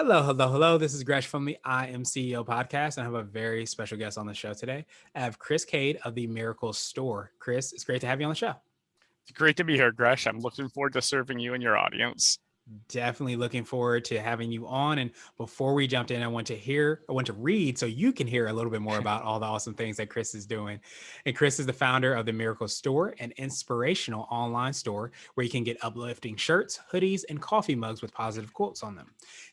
Hello, hello, hello. This is Gresh from the I Am CEO podcast, and I have a very special guest on the show today. I have Chris Cade of the Miracle Store. Chris, it's great to have you on the show. It's great to be here, Gresh. I'm looking forward to serving you and your audience. Definitely looking forward to having you on. And before we jumped in, I want to read so you can hear a little bit more about all the awesome things that Chris is doing. And Chris is the founder of the Miracle Store, an inspirational online store where you can get uplifting shirts, hoodies, and coffee mugs with positive quotes on them.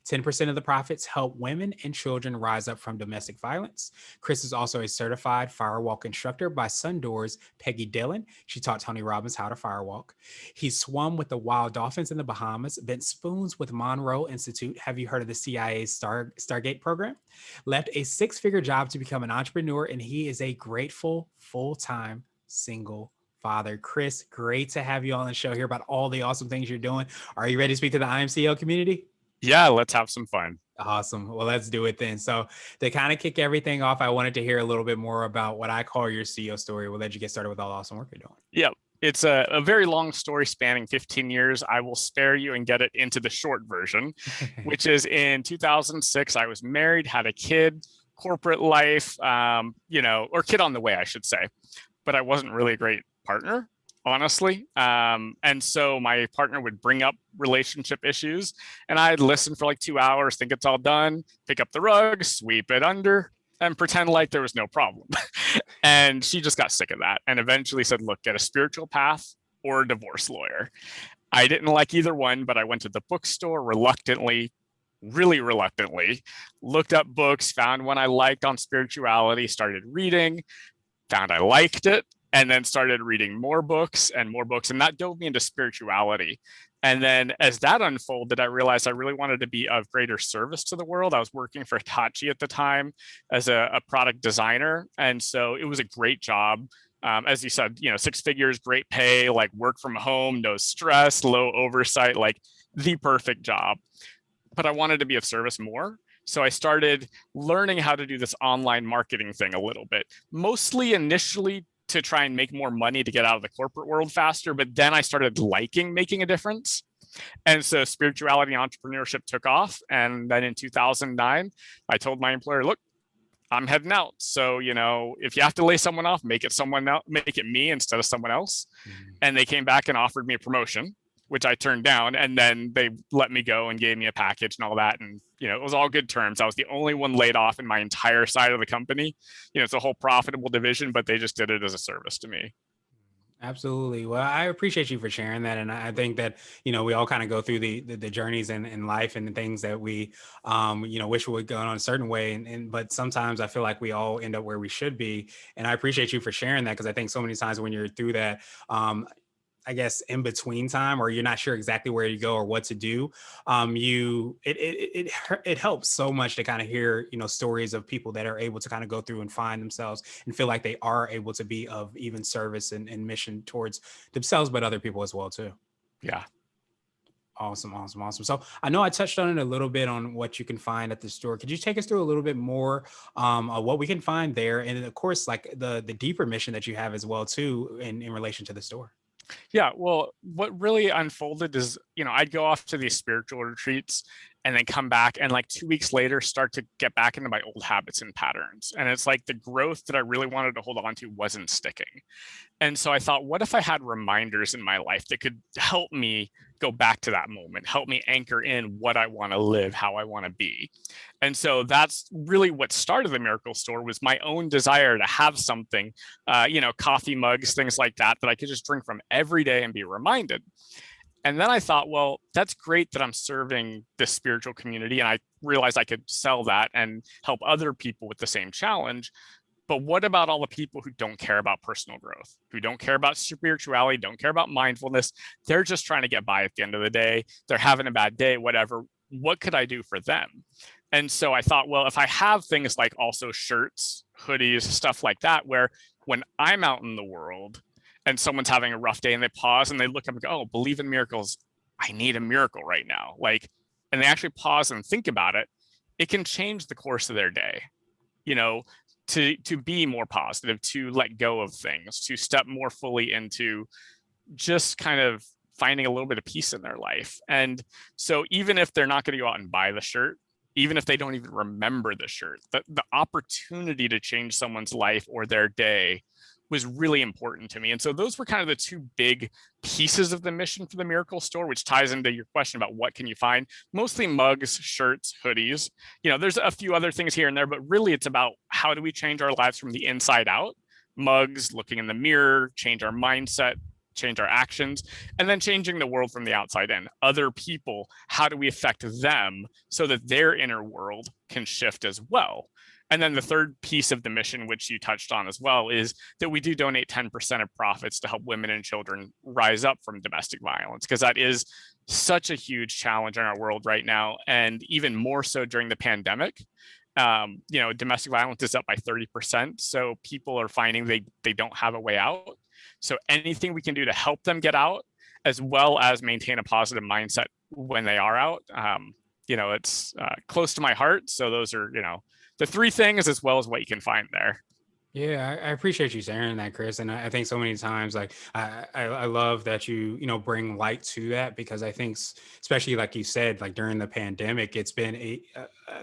10% of the profits help women and children rise up from domestic violence. Chris is also a certified Firewalk Instructor by Sundoor's Peggy Dillon. She taught Tony Robbins how to firewalk. He swum with the wild dolphins in the Bahamas, bent spoons with Monroe Institute. Have you heard of the CIA's Stargate program? Left a six-figure job to become an entrepreneur, and he is a grateful full-time single father. Chris, great to have you on the show, hear about all the awesome things you're doing. Are you ready to speak to the IMCO community? Yeah, let's have some fun. Awesome. Well, let's do it then. So to kind of kick everything off, I wanted to hear a little bit more about what I call your CEO story. We'll let you get started with all the awesome work you're doing. Yeah, it's a very long story spanning 15 years. I will spare you and get it into the short version, which is in 2006, I was married, had a kid, corporate life, or kid on the way, I should say. But I wasn't really a great partner, honestly. And so my partner would bring up relationship issues and I'd listen for like 2 hours, think it's all done, pick up the rug, sweep it under, and pretend like there was no problem. And she just got sick of that and eventually said, look, get a spiritual path or a divorce lawyer. I didn't like either one, but I went to the bookstore really reluctantly, looked up books, found one I liked on spirituality, started reading, found I liked it, and then started reading more books. And that dove me into spirituality. And then as that unfolded, I realized I really wanted to be of greater service to the world. I was working for Hitachi at the time as a product designer. And so it was a great job. As you said, 6 figures, great pay, like work from home, no stress, low oversight, like the perfect job. But I wanted to be of service more. So I started learning how to do this online marketing thing a little bit, mostly initially to try and make more money to get out of the corporate world faster. But then I started liking making a difference. And so spirituality and entrepreneurship took off. And then in 2009, I told my employer, look, I'm heading out. So, if you have to lay someone off, make it someone else, make it me instead of someone else. Mm-hmm. And they came back and offered me a promotion, which I turned down. And then they let me go and gave me a package and all that. And, it was all good terms. I was the only one laid off in my entire side of the company. It's a whole profitable division, but they just did it as a service to me. Absolutely. Well, I appreciate you for sharing that. And I think that, we all kind of go through the journeys in life and the things that we, wish would go on a certain way. But sometimes I feel like we all end up where we should be. And I appreciate you for sharing that, because I think so many times when you're through that, I guess in between time, or you're not sure exactly where to go or what to do, it helps so much to kind of hear, stories of people that are able to kind of go through and find themselves and feel like they are able to be of even service and mission towards themselves, but other people as well too. Yeah. Awesome. So I know I touched on it a little bit on what you can find at the store. Could you take us through a little bit more of what we can find there? And of course, like the deeper mission that you have as well too, in relation to the store. Yeah, well, what really unfolded is, I'd go off to these spiritual retreats and then come back and like 2 weeks later start to get back into my old habits and patterns. And it's like the growth that I really wanted to hold on to wasn't sticking. And so I thought, what if I had reminders in my life that could help me go back to that moment, help me anchor in what I want to live, how I want to be. And so that's really what started the Miracle Store, was my own desire to have something, coffee mugs, things like that I could just drink from every day and be reminded. And then I thought, well, that's great that I'm serving this spiritual community. And I realized I could sell that and help other people with the same challenge. But what about all the people who don't care about personal growth, who don't care about spirituality, don't care about mindfulness? They're just trying to get by at the end of the day. They're having a bad day, whatever. What could I do for them? And so I thought, well, if I have things like also shirts, hoodies, stuff like that, where when I'm out in the world and someone's having a rough day and they pause and they look up and go, oh, believe in miracles. I need a miracle right now. And they actually pause and think about it. It can change the course of their day, to be more positive, to let go of things, to step more fully into just kind of finding a little bit of peace in their life. And so even if they're not going to go out and buy the shirt, even if they don't even remember the shirt. The opportunity to change someone's life or their day was really important to me. And so those were kind of the two big pieces of the mission for the Miracle Store, which ties into your question about what can you find. Mostly mugs, shirts, hoodies. There's a few other things here and there, but really it's about how do we change our lives from the inside out? Mugs, looking in the mirror, change our mindset, change our actions, and then changing the world from the outside in. Other people, how do we affect them so that their inner world can shift as well? And then the third piece of the mission, which you touched on as well, is that we do donate 10% of profits to help women and children rise up from domestic violence, because that is such a huge challenge in our world right now, and even more so during the pandemic. Domestic violence is up by 30%. So people are finding they don't have a way out. So anything we can do to help them get out, as well as maintain a positive mindset when they are out, it's close to my heart. So those are, the three things, as well as what you can find there. Yeah, I appreciate you sharing that, Chris. And I think so many times, like I love that you bring light to that, because I think, especially like you said, like during the pandemic, it's been a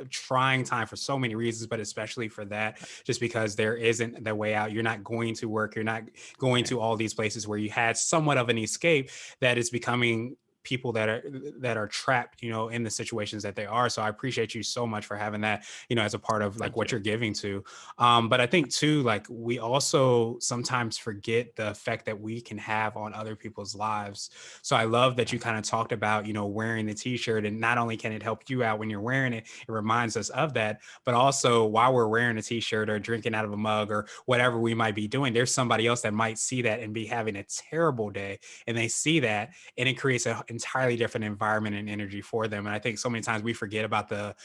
trying time for so many reasons, but especially for that, just because there isn't the way out. You're not going to work. You're not going to all these places where you had somewhat of an escape, that is becoming people that are trapped, in the situations that they are. So I appreciate you so much for having that, as a part of like what you're giving to. But I think too, like we also sometimes forget the effect that we can have on other people's lives. So I love that you kind of talked about, wearing the t-shirt, and not only can it help you out when you're wearing it, it reminds us of that, but also while we're wearing a t-shirt or drinking out of a mug or whatever we might be doing, there's somebody else that might see that and be having a terrible day, and they see that, and it creates an entirely different environment and energy for them. And I think so many times we forget about the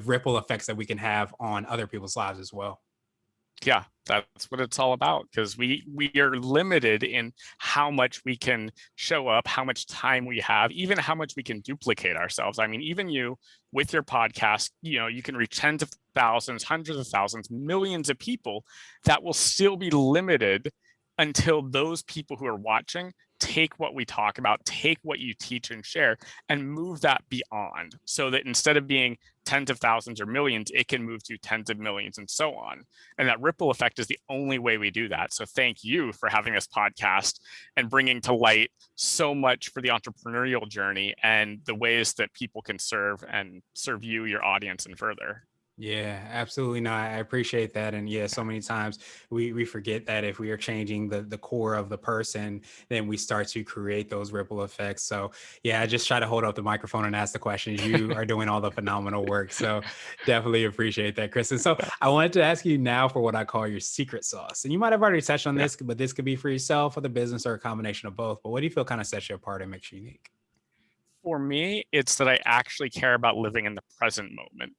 ripple effects that we can have on other people's lives as well. Yeah, that's what it's all about, because we are limited in how much we can show up, how much time we have, even how much we can duplicate ourselves. I mean, even you with your podcast, you can reach tens of thousands, hundreds of thousands, millions of people. That will still be limited until those people who are watching take what we talk about, take what you teach and share, and move that beyond, so that instead of being tens of thousands or millions, it can move to tens of millions and so on. And that ripple effect is the only way we do that. So thank you for having this podcast and bringing to light so much for the entrepreneurial journey and the ways that people can serve you, your audience, and further. Yeah, absolutely. No, I appreciate that. And yeah, so many times we forget that if we are changing the core of the person, then we start to create those ripple effects. So yeah, I just try to hold up the microphone and ask the questions. You are doing all the phenomenal work. So definitely appreciate that, Chris. And so I wanted to ask you now for what I call your secret sauce. And you might have already touched on this, but this could be for yourself or the business or a combination of both. But what do you feel kind of sets you apart and makes you unique? For me, it's that I actually care about living in the present moment,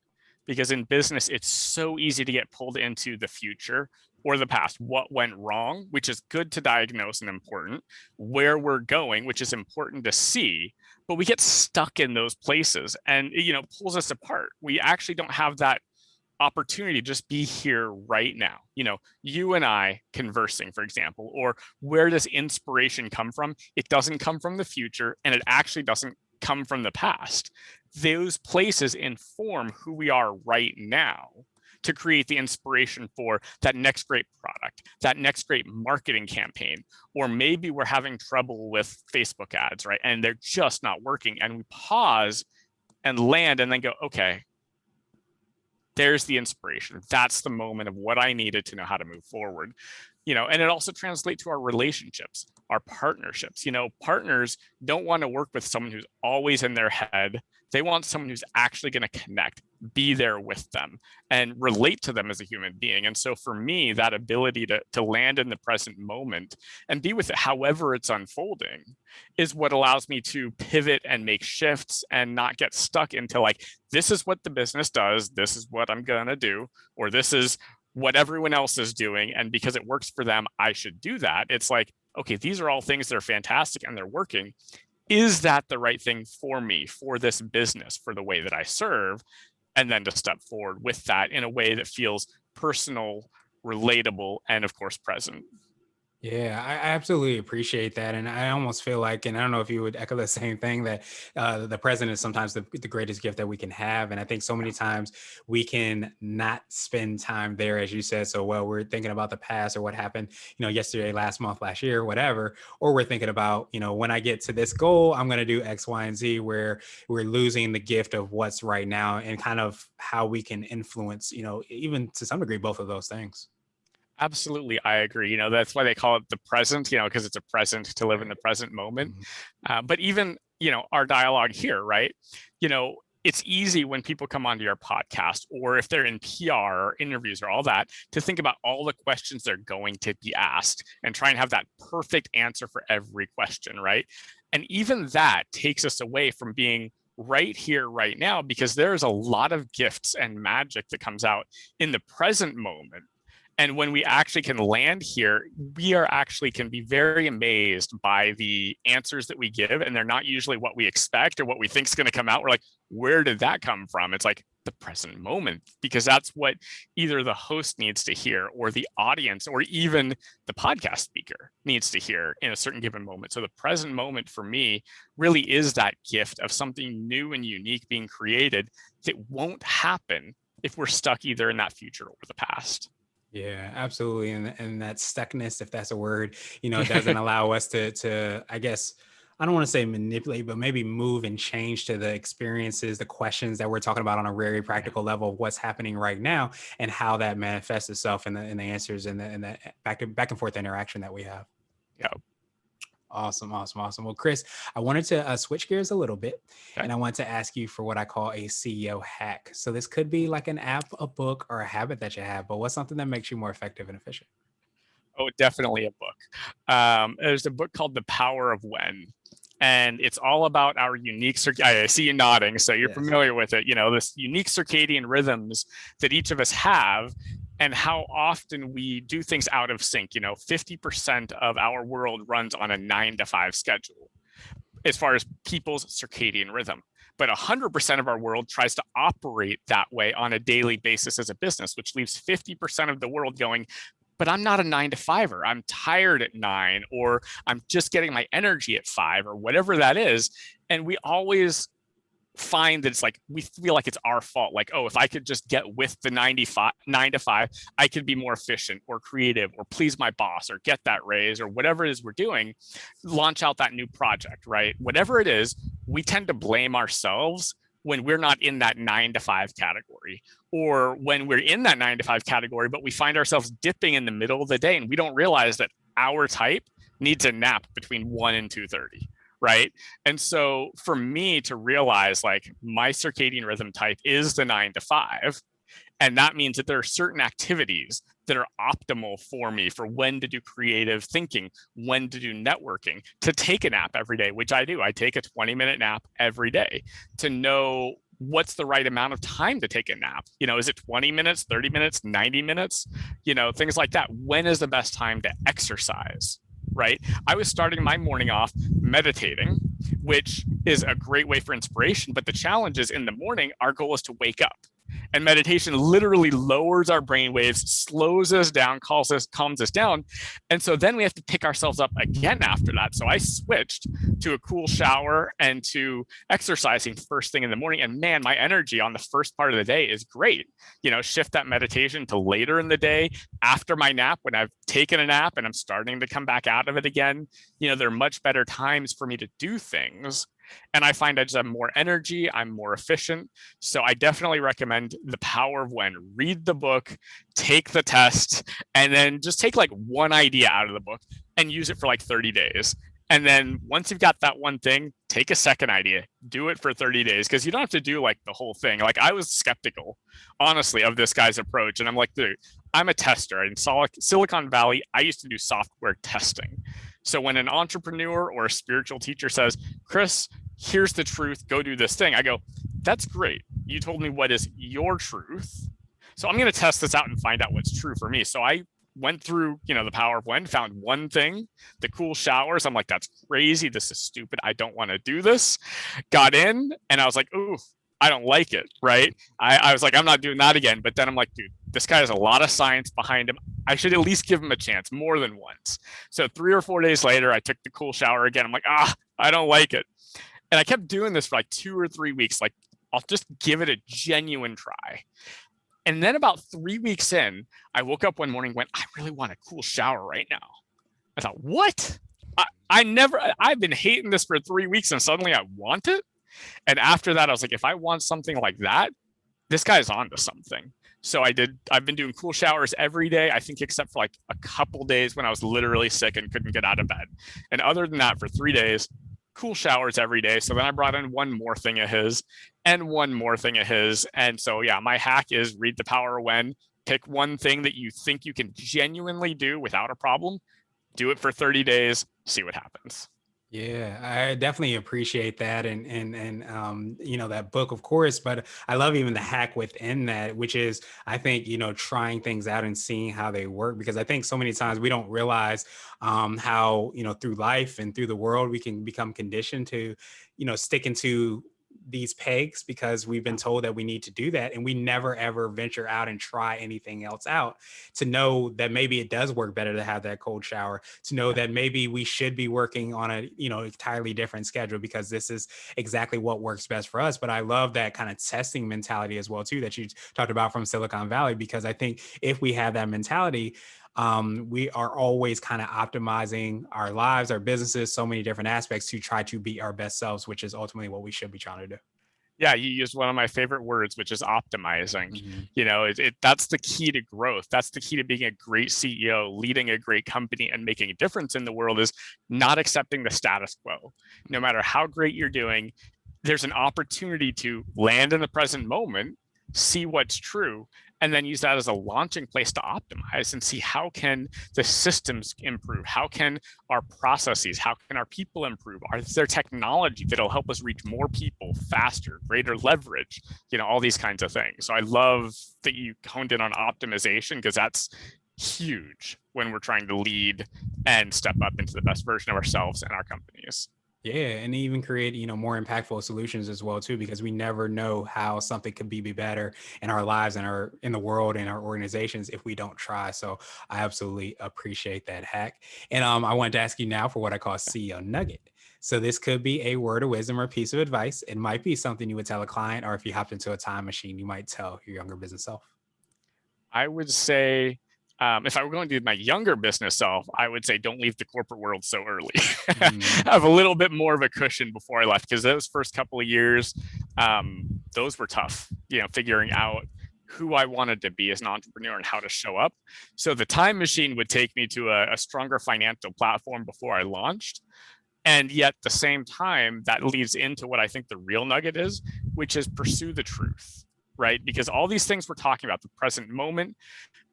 because in business, it's so easy to get pulled into the future or the past, what went wrong, which is good to diagnose and important, where we're going, which is important to see, but we get stuck in those places, and it pulls us apart. We actually don't have that opportunity to just be here right now. You and I conversing, for example, or where does inspiration come from? It doesn't come from the future, and it actually doesn't come from the past. Those places inform who we are right now to create the inspiration for that next great product, that next great marketing campaign. Or maybe we're having trouble with Facebook ads, right? And they're just not working. And we pause and land and then go, okay, there's the inspiration. That's the moment of what I needed to know how to move forward. And it also translates to our relationships, our partnerships. Partners don't want to work with someone who's always in their head. They want someone who's actually going to connect, be there with them, and relate to them as a human being. And so for me, that ability to land in the present moment and be with it however it's unfolding is what allows me to pivot and make shifts and not get stuck into like, this is what the business does, this is what I'm going to do, or this is what everyone else is doing, and because it works for them, I should do that. It's like, okay, these are all things that are fantastic and they're working. Is that the right thing for me, for this business, for the way that I serve? And then to step forward with that in a way that feels personal, relatable, and of course, present. Yeah, I absolutely appreciate that. And I almost feel like, and I don't know if you would echo the same thing, that the present is sometimes the greatest gift that we can have. And I think so many times we can not spend time there, as you said so well. We're thinking about the past or what happened, yesterday, last month, last year, whatever. Or we're thinking about, when I get to this goal, I'm going to do X, Y, and Z, where we're losing the gift of what's right now and kind of how we can influence, even to some degree, both of those things. Absolutely, I agree. That's why they call it the present, because it's a present to live in the Right. present moment. Mhm. But even, our dialogue here, right? It's easy when people come onto your podcast or if they're in PR or interviews or all that to think about all the questions they're going to be asked and try and have that perfect answer for every question, right? And even that takes us away from being right here, right now, because there's a lot of gifts and magic that comes out in the present moment. And when we actually can land here, we are actually can be very amazed by the answers that we give. And they're not usually what we expect or what we think is going to come out. We're like, where did that come from? It's like the present moment, because that's what either the host needs to hear or the audience or even the podcast speaker needs to hear in a certain given moment. So the present moment for me really is that gift of something new and unique being created that won't happen if we're stuck either in that future or the past. Yeah, absolutely. And that stuckness, if that's a word, doesn't allow us to, I guess, I don't want to say manipulate, but maybe move and change to the experiences, the questions that we're talking about on a very Yeah. practical level of what's happening right now and how that manifests itself in the answers and the back and forth interaction that we have. Yeah. Awesome, awesome, awesome. Well, Chris, I wanted to switch gears a little bit, Okay. and I want to ask you for what I call a CEO hack. So this could be like an app, a book, or a habit that you have, but what's something that makes you more effective and efficient? Oh, definitely a book. There's a book called The Power of When. And it's all about our unique I see you nodding, so you're Yes. familiar with it. This unique circadian rhythms that each of us have, and how often we do things out of sync. 50% of our world runs on a 9 to 5 schedule as far as people's circadian rhythm. But 100% of our world tries to operate that way on a daily basis as a business, which leaves 50% of the world going, but I'm not a 9 to 5er. I'm tired at 9, or I'm just getting my energy at 5, or whatever that is. And we always find that it's like we feel like it's our fault. Like, oh, if I could just get with the 9 to 5, I could be more efficient or creative or please my boss or get that raise or whatever it is we're doing, launch out that new project, right? Whatever it is, we tend to blame ourselves when we're not in that 9 to 5 category, or when we're in that 9 to 5 category, but we find ourselves dipping in the middle of the day and we don't realize that our type needs a nap between 1 and 2:30, right? And so for me to realize like my circadian rhythm type is the 9 to 5, and that means that there are certain activities that are optimal for me for when to do creative thinking, when to do networking, to take a nap every day, which I do. I take a 20-minute nap every day to know what's the right amount of time to take a nap. Is it 20 minutes, 30 minutes, 90 minutes? Things like that. When is the best time to exercise? Right? I was starting my morning off meditating, which is a great way for inspiration. But the challenge is in the morning, our goal is to wake up. And meditation literally lowers our brain waves, slows us down, calms us down. And so then we have to pick ourselves up again after that. So I switched to a cool shower and to exercising first thing in the morning. And man, my energy on the first part of the day is great. Shift that meditation to later in the day after my nap when I've taken a nap and I'm starting to come back out of it again. There are much better times for me to do things. And I find I just have more energy. I'm more efficient. So I definitely recommend The Power of When. Read the book, take the test, and then just take like one idea out of the book and use it for like 30 days. And then once you've got that one thing, take a second idea, do it for 30 days, because you don't have to do like the whole thing. Like I was skeptical, honestly, of this guy's approach. And I'm like, dude, I'm a tester. In Silicon Valley, I used to do software testing. So when an entrepreneur or a spiritual teacher says, Chris, here's the truth, go do this thing, I go, that's great. You told me what is your truth. So I'm going to test this out and find out what's true for me. So I went through, the Power of When, found one thing, the cool showers. I'm like, that's crazy. This is stupid. I don't want to do this. Got in and I was like, ooh, I don't like it, right? I was like, I'm not doing that again. But then I'm like, dude, this guy has a lot of science behind him. I should at least give him a chance more than once. So 3 or 4 days later, I took the cool shower again. I'm like, I don't like it. And I kept doing this for like 2 or 3 weeks. Like, I'll just give it a genuine try. And then about 3 weeks in, I woke up one morning and went, I really want a cool shower right now. I thought, what? I've been hating this for 3 weeks and suddenly I want it. And after that, I was like, if I want something like that, this guy's on to something. So I've been doing cool showers every day, I think, except for like a couple days when I was literally sick and couldn't get out of bed. And other than that, for 3 days, cool showers every day. So then I brought in one more thing of his and one more thing of his. And so, yeah, my hack is read The Power of When. Pick one thing that you think you can genuinely do without a problem. Do it for 30 days, see what happens. Yeah, I definitely appreciate that, and that book, of course. But I love even the hack within that, which is, I think, trying things out and seeing how they work, because I think so many times we don't realize how through life and through the world we can become conditioned to stick into these pegs because we've been told that we need to do that, and we never ever venture out and try anything else out, to know that maybe it does work better to have that cold shower, to know that maybe we should be working on a entirely different schedule because this is exactly what works best for us. But I love that kind of testing mentality as well too that you talked about from Silicon Valley, because I think if we have that mentality, we are always kind of optimizing our lives, our businesses, so many different aspects to try to be our best selves, which is ultimately what we should be trying to do. Yeah, you used one of my favorite words, which is optimizing. That's the key to growth. That's the key to being a great CEO, leading a great company, and making a difference in the world, is not accepting the status quo. No matter how great you're doing, there's an opportunity to land in the present moment, see what's true, and then use that as a launching place to optimize and see how can the systems improve, how can our processes, how can our people improve, is there technology that'll help us reach more people faster, greater leverage, all these kinds of things. So I love that you honed in on optimization, because that's huge when we're trying to lead and step up into the best version of ourselves and our companies. Yeah, and even create, more impactful solutions as well too, because we never know how something could be better in our lives and in the world and our organizations if we don't try. So I absolutely appreciate that hack. And I wanted to ask you now for what I call CEO Nugget. So this could be a word of wisdom or a piece of advice. It might be something you would tell a client, or if you hopped into a time machine, you might tell your younger business self. I would say, if I were going to do my younger business self, I would say don't leave the corporate world so early. Have a little bit more of a cushion before I left, because those first couple of years, those were tough, figuring out who I wanted to be as an entrepreneur and how to show up. So the time machine would take me to a stronger financial platform before I launched. And yet at the same time, that leads into what I think the real nugget is, which is pursue the truth, right? Because all these things we're talking about, the present moment,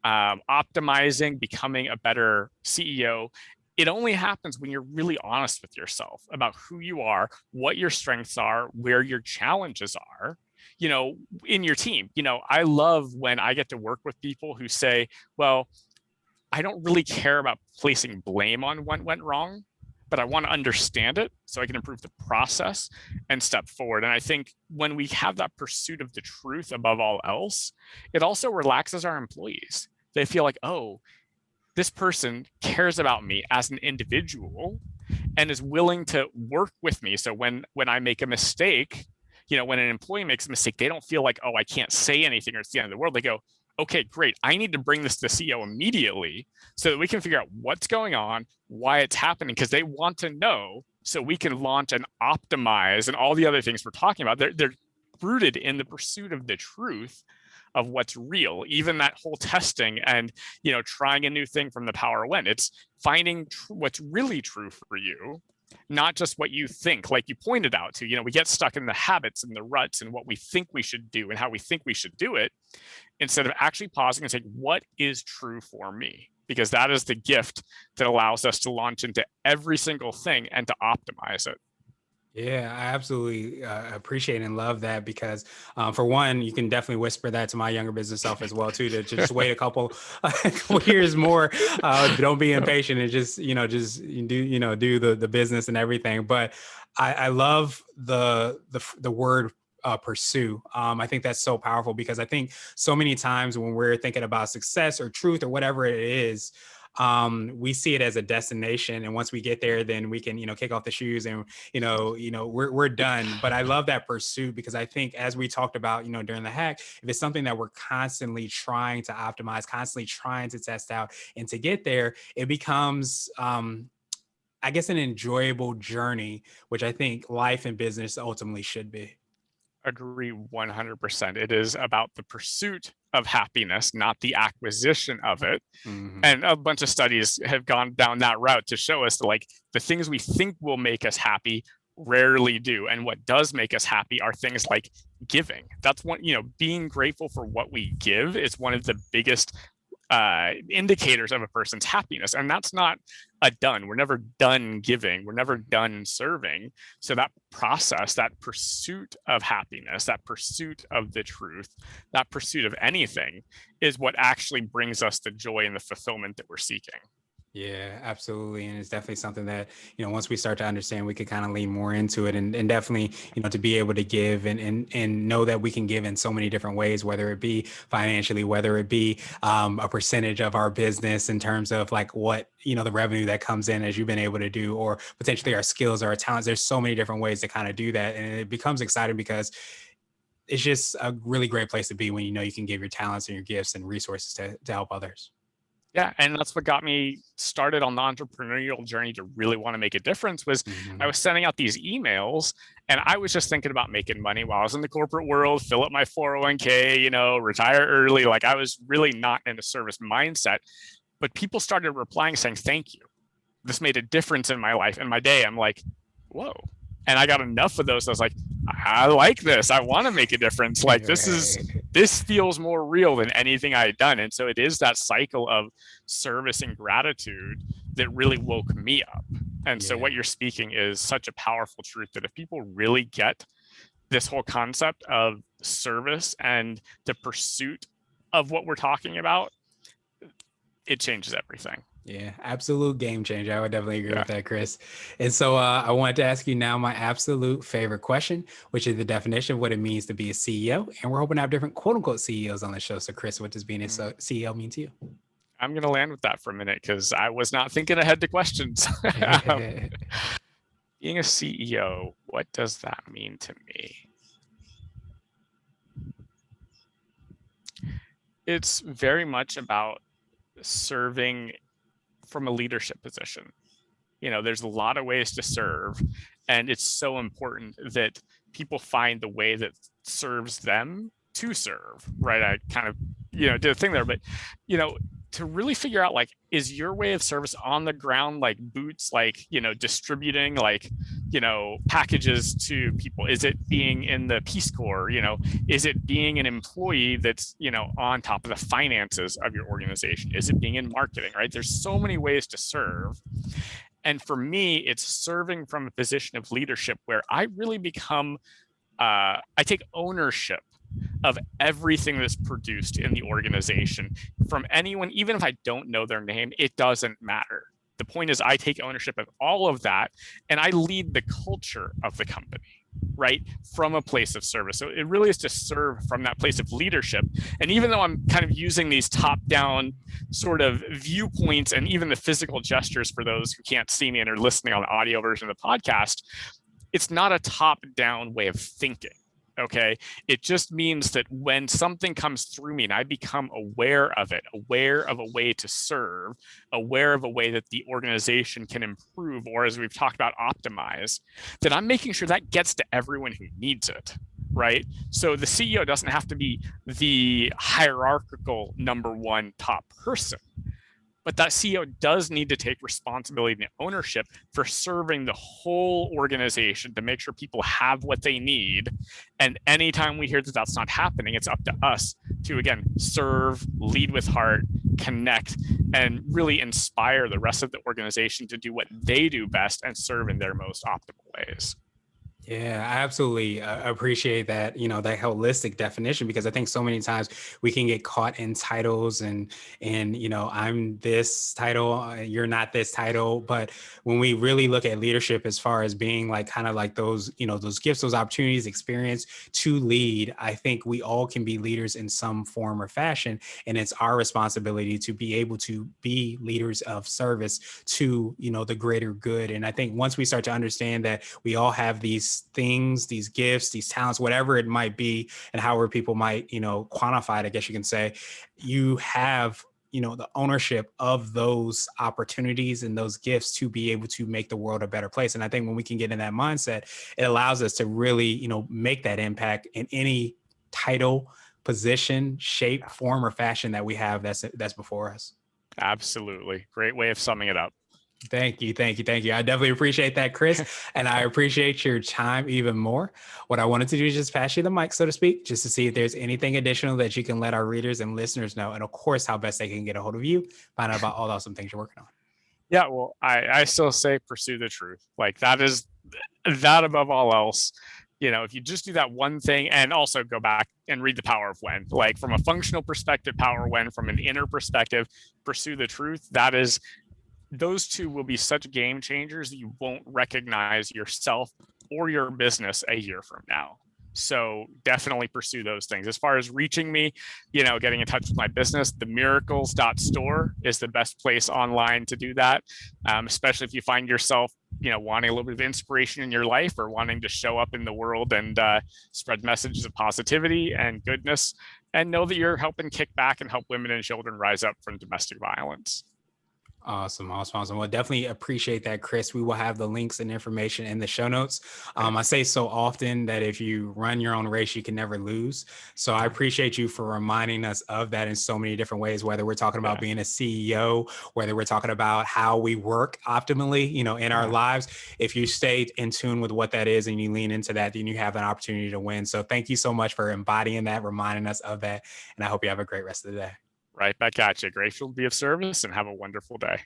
optimizing, becoming a better CEO, it only happens when you're really honest with yourself about who you are, what your strengths are, where your challenges are, in your team. I love when I get to work with people who say, well, I don't really care about placing blame on what went wrong, but I want to understand it so I can improve the process and step forward. And I think when we have that pursuit of the truth above all else, it also relaxes our employees. They feel like, oh, this person cares about me as an individual and is willing to work with me. So when I make a mistake, when an employee makes a mistake, they don't feel like, oh, I can't say anything or it's the end of the world. They go, okay, great. I need to bring this to the CEO immediately so that we can figure out what's going on, why it's happening, because they want to know so we can launch and optimize and all the other things we're talking about. They're rooted in the pursuit of the truth of what's real, even that whole testing and, trying a new thing from The Power of When. It's finding what's really true for you, not just what you think, like you pointed out to. We get stuck in the habits and the ruts and what we think we should do and how we think we should do it, instead of actually pausing and saying, what is true for me? Because that is the gift that allows us to launch into every single thing and to optimize it. Yeah, I absolutely appreciate and love that, because for one, you can definitely whisper that to my younger business self as well too, to just wait a couple years more. Don't be impatient and just do the business and everything. But I love the word pursue. I think that's so powerful because I think so many times when we're thinking about success or truth or whatever it is, we see it as a destination, and once we get there, then we can, kick off the shoes and we're done. But I love that pursuit because I think, as we talked about, during the hack, if it's something that we're constantly trying to optimize, constantly trying to test out, and to get there, it becomes I guess an enjoyable journey, which I think life and business ultimately should be. Agree 100%. It is about the pursuit of happiness, not the acquisition of it. Mm-hmm. And a bunch of studies have gone down that route to show us that, like, the things we think will make us happy rarely do. And what does make us happy are things like giving. That's one, being grateful for what we give is one of the biggest indicators of a person's happiness. And that's not a done. We're never done giving. We're never done serving. So that process, that pursuit of happiness, that pursuit of the truth, that pursuit of anything is what actually brings us the joy and the fulfillment that we're seeking. Yeah, absolutely. And it's definitely something that, once we start to understand, we could kind of lean more into it, and definitely, to be able to give and know that we can give in so many different ways, whether it be financially, whether it be a percentage of our business in terms of like what, the revenue that comes in as you've been able to do, or potentially our skills or our talents. There's so many different ways to kind of do that. And it becomes exciting because it's just a really great place to be when, you can give your talents and your gifts and resources to help others. Yeah, and that's what got me started on the entrepreneurial journey to really want to make a difference. Was I was sending out these emails and I was just thinking about making money while I was in the corporate world, fill up my 401k, retire early. Like, I was really not in a service mindset, but people started replying saying, "Thank you. This made a difference in my life and my day." I'm like, whoa. And I got enough of those. I was like, I like this. I want to make a difference. Like, this feels more real than anything I had done. And so it is that cycle of service and gratitude that really woke me up. And so what you're speaking is such a powerful truth that if people really get this whole concept of service and the pursuit of what we're talking about, it changes everything. Yeah, absolute game changer. I would definitely agree with that, Chris. And so I wanted to ask you now my absolute favorite question, which is the definition of what it means to be a CEO. And we're hoping to have different quote unquote CEOs on the show. So, Chris, what does being a CEO mean to you? I'm going to land with that for a minute because I was not thinking ahead to questions. Being a CEO, what does that mean to me? It's very much about serving from a leadership position. There's a lot of ways to serve, and it's so important that people find the way that serves them to serve, right? I kind of, did a thing there, but, to really figure out, like, is your way of service on the ground, like boots, like, distributing, like, packages to people? Is it being in the Peace Corps? Is it being an employee that's, on top of the finances of your organization? Is it being in marketing, right? There's so many ways to serve. And for me, it's serving from a position of leadership where I really become, I take ownership of everything that's produced in the organization from anyone, even if I don't know their name, it doesn't matter. The point is I take ownership of all of that and I lead the culture of the company, right? From a place of service. So it really is to serve from that place of leadership. And even though I'm kind of using these top-down sort of viewpoints and even the physical gestures for those who can't see me and are listening on the audio version of the podcast, it's not a top-down way of thinking. Okay. It just means that when something comes through me and I become aware of it, aware of a way to serve, aware of a way that the organization can improve, or as we've talked about, optimize, then I'm making sure that gets to everyone who needs it. Right. So the CEO doesn't have to be the hierarchical number one top person. But that CEO does need to take responsibility and ownership for serving the whole organization to make sure people have what they need. And anytime we hear that that's not happening, it's up to us to, again, serve, lead with heart, connect, and really inspire the rest of the organization to do what they do best and serve in their most optimal ways. Yeah, I absolutely appreciate that, that holistic definition, because I think so many times we can get caught in titles and I'm this title, you're not this title. But when we really look at leadership as far as being like kind of like those, those gifts, those opportunities, experience to lead, I think we all can be leaders in some form or fashion. And it's our responsibility to be able to be leaders of service to, the greater good. And I think once we start to understand that we all have these things, these gifts, these talents, whatever it might be, and however people might, quantify it, I guess you can say, you have the ownership of those opportunities and those gifts to be able to make the world a better place. And I think when we can get in that mindset, it allows us to really make that impact in any title, position, shape, form, or fashion that we have that's before us. Absolutely. Great way of summing it up. Thank you. Thank you. Thank you. I definitely appreciate that, Chris. And I appreciate your time even more. What I wanted to do is just pass you the mic, so to speak, just to see if there's anything additional that you can let our readers and listeners know. And of course, how best they can get a hold of you, find out about all the awesome things you're working on. Yeah, well, I still say pursue the truth. Like that above all else. If you just do that one thing, and also go back and read The Power of When, like from a functional perspective, power when, from an inner perspective, pursue the truth. Those two will be such game changers that you won't recognize yourself or your business a year from now. So definitely pursue those things. As far as reaching me, getting in touch with my business, themiracles.store is the best place online to do that. Especially if you find yourself, wanting a little bit of inspiration in your life, or wanting to show up in the world and spread messages of positivity and goodness, and know that you're helping kick back and help women and children rise up from domestic violence. Awesome, awesome, awesome. Well, definitely appreciate that, Chris. We will have the links and information in the show notes. I say so often that if you run your own race, you can never lose. So I appreciate you for reminding us of that in so many different ways, whether we're talking about being a CEO, whether we're talking about how we work optimally, in our lives. If you stay in tune with what that is and you lean into that, then you have an opportunity to win. So thank you so much for embodying that, reminding us of that. And I hope you have a great rest of the day. Right back at you. Grateful to be of service, and have a wonderful day.